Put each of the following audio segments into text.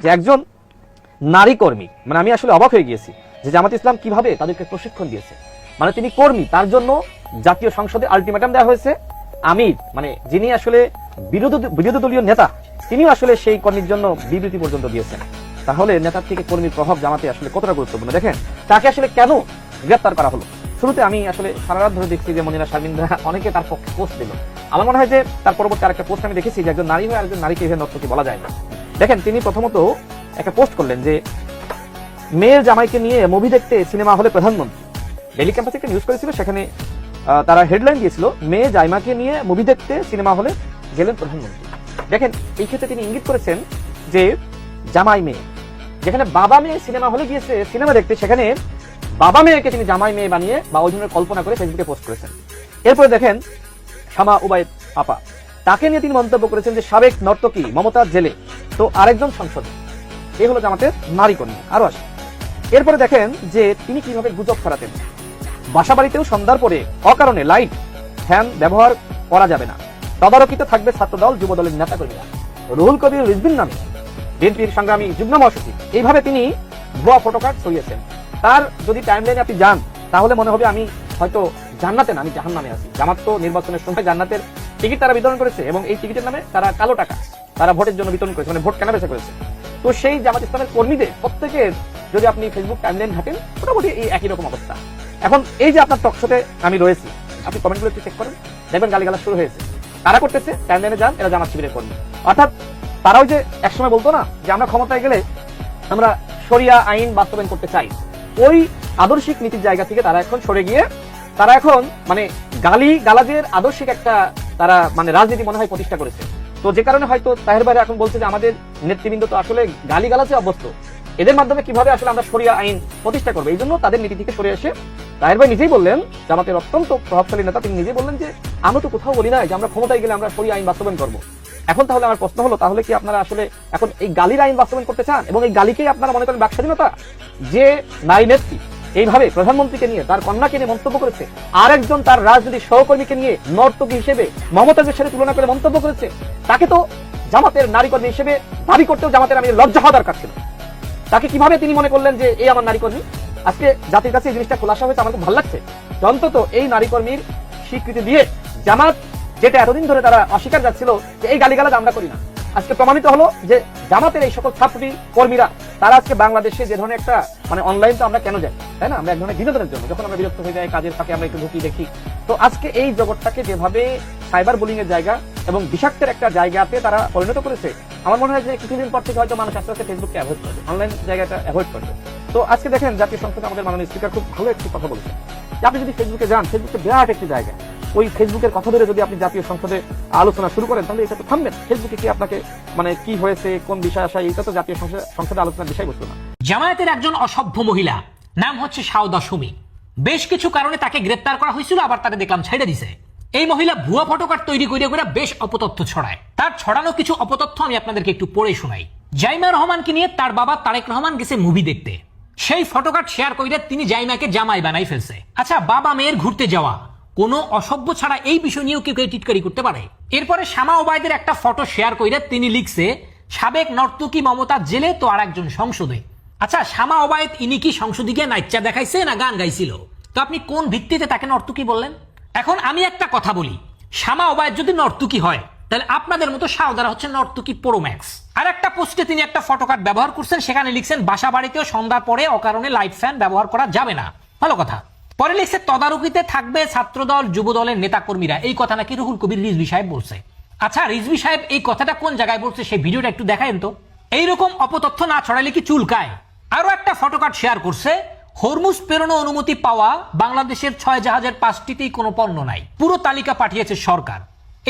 যে একজন নারী কর্মী, মানে আমি আসলে অবাক হয়ে গিয়েছি যে জামাত ইসলাম কিভাবে তাদেরকে প্রশিক্ষণ দিয়েছে। মানে তিনি কর্মী, তার জন্য জাতীয় সংসদে আলটিমেটাম দেওয়া হয়েছে। আমির মানে যিনি আসলে বিরোধী দলীয় নেতা, তিনিও আসলে সেই কর্মীর জন্য বিবৃতি পর্যন্ত দিয়েছেন। তাহলে নেতার থেকে কর্মীর প্রভাব জামাতে আসলে কতটা গুরুত্বপূর্ণ। দেখেন তাকে আসলে কেন গ্রেপ্তার করা হলো। শুরুতে আমি আসলে সারা রাত ধরে দেখছি যে মনিরা শারমিনরা অনেকে তার পক্ষে পোস্ট দিল। আমার মনে হয় যে তার পরবর্তী আরেকটা পোস্ট আমি দেখেছি যে একজন নারী হয়ে আরেকজন নারীকে এভাবে নর্তকী বলা যায় না। দেখেন তিনি প্রথমত একটা পোস্ট করলেন যে মেয়ের জামাইকে নিয়ে মুভি দেখতে সিনেমা হলে প্রধানমন্ত্রী। ডেইলি ক্যাম্পাস একটা নিউজ করেছিল, সেখানে তারা হেডলাইন দিয়েছিল মেয়ে জামাইকে নিয়ে মুভি দেখতে সিনেমা হলে গেলেন প্রধানমন্ত্রী। দেখেন এই ক্ষেত্রে তিনি ইঙ্গিত করেছেন যে জামাই মেয়ে, যেখানে বাবা মেয়ে সিনেমা হলে গিয়েছে সিনেমা দেখতে, সেখানে বাবা মেয়েকে তিনি জামাই মেয়ে বানিয়ে বা ওই ধরনের কল্পনা করে ফেসবুকে পোস্ট করেছেন। এরপরে দেখেন শামা উবাইদ আপা, তাকে নিয়ে তিনি মন্তব্য করেছেন যে সাবেক নর্তকী মমতাজ জেলে, তো আরেকজন সংসদ। এই হলো জামাতের নারী কর্মী। আরো আসে, এরপরে দেখেন যে তিনি কিভাবে গুজব ছড়াতেন। বাসা বাড়িতেও সন্ধ্যার পরে অকারণে লাইট ফ্যান ব্যবহার করা যাবে না, তদারকিতে থাকবে ছাত্রদল যুব দলের নেতা কর্মীরা। রুহুল কবির রিজভির নামে বিএনপির সংগ্রামী যুগ্ম মহাসচিব, এইভাবে তিনি ভুয়া ফটোকার্ড ছড়িয়েছেন। তার যদি টাইমলাইনে আপনি যান তাহলে মনে হবে আমি হয়তো জান্নাতে না, আমি জাহান্নামে আছি। জামাত তো নির্বাচনের সময় জান্নাতের টিকিট তারা বিতরণ করেছে এবং এই টিকিটের নামে তারা কালো টাকা তারা ভোটের জন্য বিতরণ করেছে, মানে ভোট কেনাবেচা করেছে। তো সেই জামাত ইসলামের কর্মীদের প্রত্যেকের যদি আপনি ফেসবুক টাইমলাইন ঘাটেন মোটামুটি এই একই রকম অবস্থা। এখন এই যে আপনার টকশোতে আমি রয়েছি, আপনি কমেন্টগুলো একটু চেক করেন, দেখবেন গালিগালাজ শুরু হয়েছে। কারা করতেছে? টাইমলাইনে যান, এরা জামাত শিবিরের কর্মী। অর্থাৎ তারাও যে একসময় বলতো না যে আমরা ক্ষমতায় গেলে আমরা শরিয়া আইন বাস্তবায়ন করতে চাই, ওই আদর্শিক নীতির জায়গা থেকে তারা এখন সরে গিয়ে তারা এখন মানে গালি গালাজের আদর্শিক একটা তারা মানে রাজনীতি মনে হয় প্রতিষ্ঠা করেছে। তো যে কারণে হয়তো তাহের ভাই এখন বলছে যে আমাদের নেতৃবৃন্দ তো আসলে গালি গালাজে অভ্যস্ত, এদের মাধ্যমে কিভাবে আসলে আমরা শরিয়া আইন প্রতিষ্ঠা করবো, এই জন্য তাদের নীতি থেকে সরে এসে তাহের ভাই নিজেই বললেন, জামাতের অত্যন্ত প্রভাবশালী নেতা, তিনি নিজেই বললেন যে আমরা তো কোথাও বলি না যে আমরা ক্ষমতায় গেলে আমরা শরিয়া আইন বাস্তবায়ন করবো। এখন তাহলে আমার প্রশ্ন হলো, তাহলে কি আপনারা আসলে এখন এই গালির আইন বাস্তবায়ন করতে চান এবং এই গালিকেই আপনারা মনে করেন বাক স্বাধীনতা? যে নারী নেত্রী এইভাবে প্রধানমন্ত্রীকে নিয়ে তার কন্যাকে নিয়ে মন্তব্য করেছে, আর একজন তার রাজনৈতিক সহকর্মীকে নিয়ে নর্তকী হিসেবে মমতাজের সাথে তুলনা করে মন্তব্য করেছে, তাকে তো জামাতের নারী কর্মী হিসেবে দাবি করতেও জামাতের আমি লজ্জা হওয়া দরকার ছিল। তাকে কিভাবে তিনি মনে করলেন যে এই আমার নারী কর্মী? আজকে জাতির কাছে এই জিনিসটা খোলাসা হয়েছে, আমার খুব ভালো লাগছে। অন্তত এই নারী কর্মীর স্বীকৃতি দিয়ে জামাত, যেটা এতদিন ধরে তারা অস্বীকার যাচ্ছিল যে এই গালিগালাজ আমরা করি না, আজকে প্রমাণিত হলো যে জামাতের এই সকল ছাত্রী কর্মীরা তারা আজকে বাংলাদেশে যে ধরনের একটা মানে অনলাইন তো আমরা কেন যাই, তাই না? আমরা এক ধরনের বিনোদনের জন্য, যখন আমরা বিরক্ত হয়ে যাই কাজের ফাঁকে আমরা একটু ঢুকি দেখি। তো আজকে এই জগৎটাকে যেভাবে সাইবার বুলিং এর জায়গা এবং বিষাক্তের একটা জায়গাতে তারা পরিণত করেছে, আমার মনে হয় যে কিছুদিন পর থেকে হয়তো মানুষ আস্তে আস্তে ফেসবুককে অ্যাভয়েড করবে, অনলাইন জায়গাটা অ্যাভয়েড করবে। তো আজকে দেখেন জাতীয় সংসদে আমাদের মাননীয় স্পিকার খুব ভালো একটি কথা বলেছেন যে আপনি যদি ফেসবুকে যান, ফেসবুকে বিরাট একটি জায়গা, ওই ফেসবুকের কথা ধরে যদি আপনি জাতীয় সংসদে আলোচনা শুরু করেন তাহলে এটা তো থামবেন। ফেসবুকে কি আপনাকে মানে কি হয়েছে, কোন বিষয় আসা, এটা তো জাতীয় সংসদে আলোচনার বিষয়বস্তু না। জামায়াতের একজন অসভ্য মহিলা, নাম হচ্ছে সাউদা সুমি, বেশ কিছু কারণে তাকে গ্রেপ্তার করা হয়েছিল, আবার তাকে দেখলাম ছেড়ে দিছে। এই মহিলা ভুয়া ফটোকার্ড তৈরি করে বেশ অপতথ্য ছড়ায়। তার ছড়ানো কিছু অপতথ্য আমি আপনাদেরকে একটু পড়ে শোনাই। জাইমা রহমানকে নিয়ে তার বাবা তারেক রহমান গেছে মুভি দেখতে, সেই ফটোকার্ড শেয়ার করে তিনি জাইমাকে জামাই বানাই ফেলছে। আচ্ছা, বাবা মেয়ের ঘুরতে যাওয়া কোনো অসভ্য ছাড়া এই বিষয় নিয়েও কেউ টিটকারি করতে পারে? এরপরে শামা ওবায়দের একটা ফটো শেয়ার করে তিনি লিখছে সাবেক নর্তকী মমতা জেলে, তো আর একজন সংসদে। আচ্ছা, শামা ওবায়দ ইনি কি সংসদে গিয়ে নাচা দেখাইছে না গান গাইছিল? তো আপনি কোন ভিত্তিতে তাকে নর্তকী বললেন? এখন আমি একটা কথা বলি, শামা ওবায়দ যদি নর্তকী হয় তাহলে আপনাদের মতো সাউদারা হচ্ছে নর্তকী প্রো ম্যাক্স। আর একটা পোস্টে তিনি একটা ফটোকার্ড ব্যবহার করছেন, সেখানে লিখছেন বাসা বাড়িতেও সন্ধ্যার পরে অকারণে লাইট ফ্যান ব্যবহার করা যাবে না। ভালো কথা। পরে লিখছে তদারকিতে থাকবে ছাত্রদল যুব দলের নেতা কর্মীরা। এই কথা নাকি রুহুল কবির রিজভী সাহেব বলছে। আচ্ছা, রিজভী সাহেব এই কথাটা কোন জায়গায় বলছে সেই ভিডিওটা একটু দেখায়েন তো। এইরকম অপতথ্য না ছড়ালে কি চুলকায়? আরো একটা ফটোকার্ড শেয়ার করছে, হরমুজ প্রেরণ অনুমতি পাওয়া বাংলাদেশের 6 জাহাজের 5টিতেই কোনো পণ্য নাই, পুরো তালিকা পাঠিয়েছে সরকার।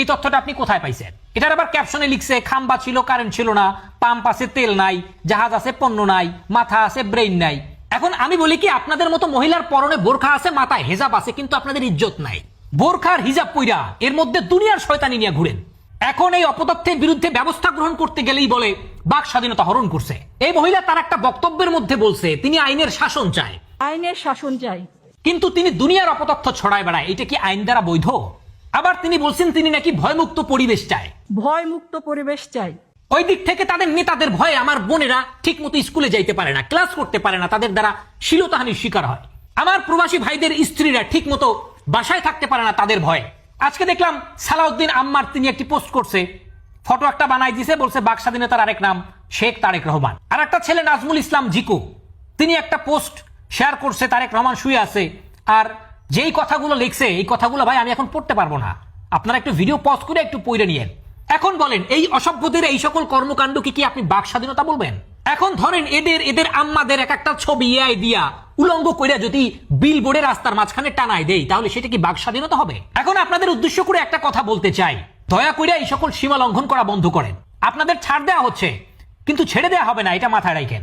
এই তথ্যটা আপনি কোথায় পাইছেন? এটার আবার ক্যাপশনে লিখছে খাম্বা ছিল কারেন্ট ছিল না, পাম্প আছে তেল নাই, জাহাজ আছে পণ্য নাই, মাথা আছে ব্রেইন নাই। এখন আমি বলি কি, আপনাদের মতো মহিলার পরনে বোরখা আছে, মাথায় হেজাব আছে, কিন্তু আপনাদের ইজ্জত নাই। বোরখার হিজাব পইরা এর মধ্যে দুনিয়ার শয়তানি নিয়ে ঘুরেন। এখন এই অপতথ্যের বিরুদ্ধে ব্যবস্থা গ্রহণ করতে গেলেই বলে বাক স্বাধীনতা হরণ করছে। এই মহিলা তার একটা বক্তব্যের মধ্যে বলছে তিনি আইনের শাসন চায়, আইনের শাসন চাই, কিন্তু তিনি দুনিয়ার অপতথ্য ছড়ায় বেড়ায়। এটা কি আইন দ্বারা বৈধ? আবার তিনি বলছেন তিনি নাকি ভয়মুক্ত পরিবেশ চায়। ভয়মুক্ত পরিবেশ চাই। ওই দিক থেকে তাদের নেতাদের ভয়ে আমার বোনেরা ঠিক মতো স্কুলে যাইতে পারে না, ক্লাস করতে পারে না, তাদের দ্বারা শ্লীলতাহানির শিকার হয়। আমার প্রবাসী ভাইদের স্ত্রীরা ঠিক মতো বাসায় থাকতে পারে না তাদের ভয়ে। আজকে দেখলাম সালাউদ্দিন আম্মার তিনি একটি পোস্ট করছে, ফটো একটা বানাই দিছে, বলছে বাক স্বাধীনতার আরেক নাম শেখ তারেক রহমান। আর একটা ছেলে নাজমুল ইসলাম জিকু, তিনি একটা পোস্ট শেয়ার করছে, তারেক রহমান শুয়ে আছে। আর যেই কথাগুলো লিখছে এই কথাগুলো ভাই আমি এখন পড়তে পারবো না, আপনারা একটু ভিডিও পজ করে একটু পড়ে নিয়েন। এখন বলেন এই অসভ্যদের এই সকল কর্মকাণ্ডকে কি আপনি বাক স্বাধীনতা বলবেন? এখন ধরেন এদের আম্মাদের এক একটা ছবি এআই দিয়া উলঙ্গ কইরা যদি বিলবোর্ডের রাস্তার মাঝখানে টানাই দেই, তাহলে সেটা কি বাক স্বাধীনতা হবে? এখন আপনাদের উদ্দেশ্য করে একটা কথা বলতে চাই, দয়া করে এই সকল সীমা লঙ্ঘন করা বন্ধ করেন। আপনাদের ছাড় দেওয়া হচ্ছে কিন্তু ছেড়ে দেওয়া হবে না, এটা মাথায় রাখেন।